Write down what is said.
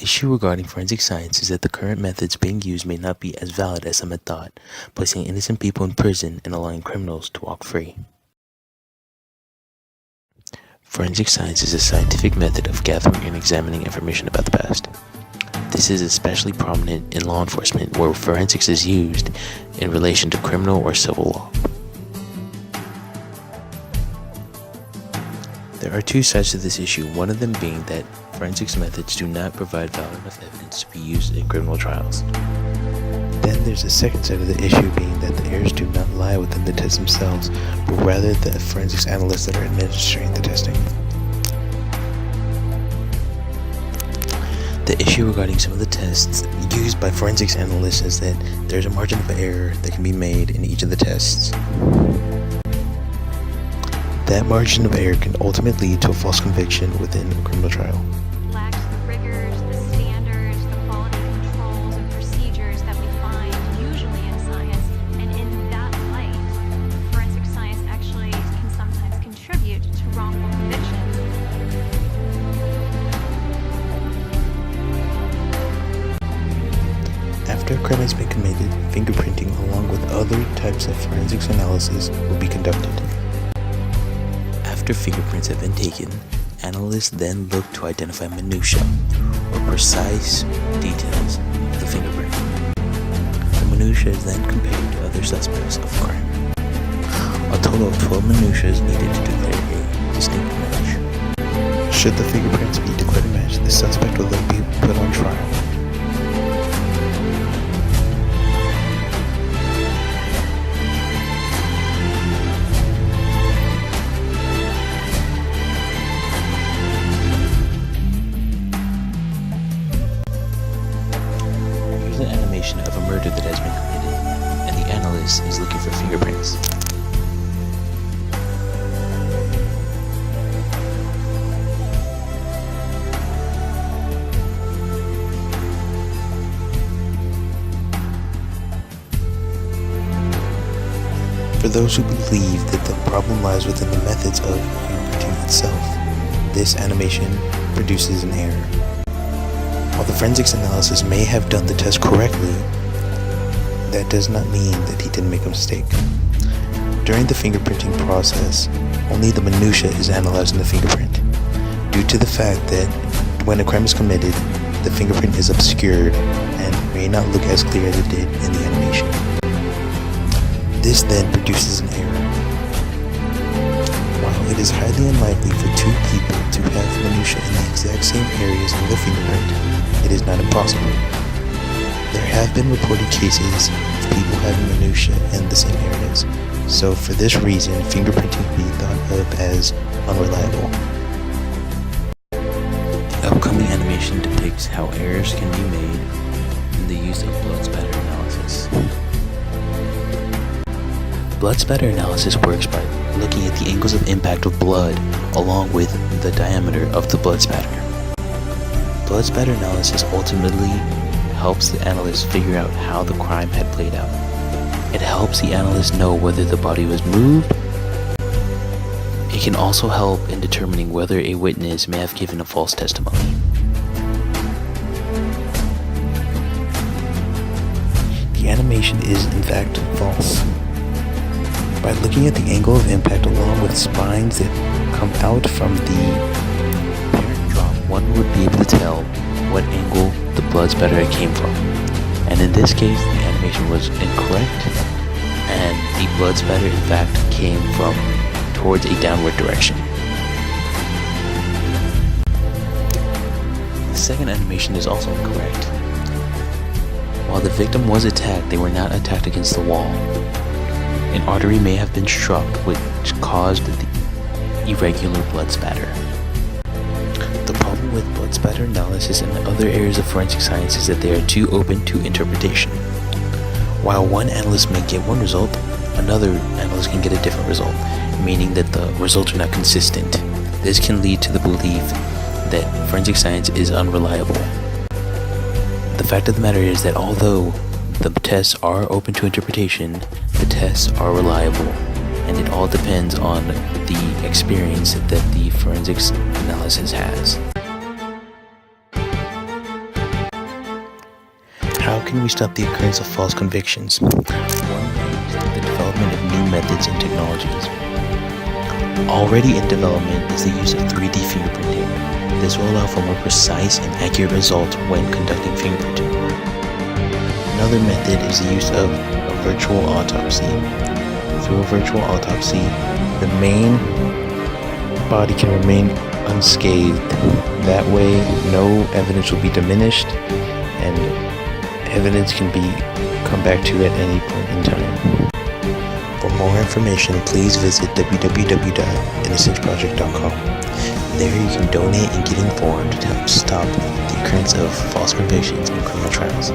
issue regarding forensic science is that the current methods being used may not be as valid as some had thought, placing innocent people in prison and allowing criminals to walk free. Forensic science is a scientific method of gathering and examining information about the past. This is especially prominent in law enforcement, where forensics is used in relation to criminal or civil law. There are two sides to this issue, one of them being that forensics methods do not provide valid enough evidence to be used in criminal trials. Then there's a second side of the issue being that the errors do not lie within the tests themselves, but rather the forensics analysts that are administering the testing. The issue regarding some of the tests used by forensics analysts is that there's a margin of error that can be made in each of the tests. That margin of error can ultimately lead to a false conviction within a criminal trial. Lacks the rigors, the standards, the quality controls and procedures that we find usually in science, and in that light, forensic science actually can sometimes contribute to wrongful convictions. After a crime has been committed, fingerprinting along with other types of forensics analysis will be conducted. After fingerprints have been taken, analysts then look to identify minutiae, or precise details of the fingerprint. The minutiae is then compared to other suspects of crime. A total of 12 minutiae is needed to declare a distinct match. Should the fingerprints be declared a match, the suspect will then be put on trial. An animation of a murder that has been committed, and the analyst is looking for fingerprints. For those who believe that the problem lies within the methods of fingerprinting itself, this animation produces an error. While the forensics analysis may have done the test correctly, that does not mean that he didn't make a mistake. During the fingerprinting process, only the minutiae is analyzed in the fingerprint, due to the fact that when a crime is committed, the fingerprint is obscured and may not look as clear as it did in the animation. This then produces an error. While it is highly unlikely for two people to have minutiae in the exact same areas of the fingerprint, it is not impossible. There have been reported cases of people having minutiae in the same areas, so for this reason, fingerprinting can be thought of as unreliable. The upcoming animation depicts how errors can be made in the use of blood spatter analysis. Blood spatter analysis works by looking at the angles of impact of blood along with the diameter of the blood spatter. Blood spatter analysis ultimately helps the analyst figure out how the crime had played out. It helps the analyst know whether the body was moved. It can also help in determining whether a witness may have given a false testimony. The animation is in fact false. By looking at the angle of impact along with spines that come out from the one would be able to tell what angle the blood spatter came from. And in this case, the animation was incorrect, and the blood spatter in fact came from towards a downward direction. The second animation is also incorrect. While the victim was attacked, they were not attacked against the wall. An artery may have been struck, which caused the irregular blood spatter. The problem with blood spatter analysis and other areas of forensic science is that they are too open to interpretation. While one analyst may get one result, another analyst can get a different result, meaning that the results are not consistent. This can lead to the belief that forensic science is unreliable. The fact of the matter is that although the tests are open to interpretation, the tests are reliable, and it all depends on the experience that the forensics analysis has. How can we stop the occurrence of false convictions? One way is through the development of new methods and technologies. Already in development is the use of 3D fingerprinting. This will allow for more precise and accurate results when conducting fingerprinting. Another method is the use of a virtual autopsy. Through a virtual autopsy, the main body can remain unscathed. That way, no evidence will be diminished and evidence can be come back to at any point in time. For more information, please visit www.innocenceproject.com. There you can donate and get informed to help stop the occurrence of false convictions in criminal trials.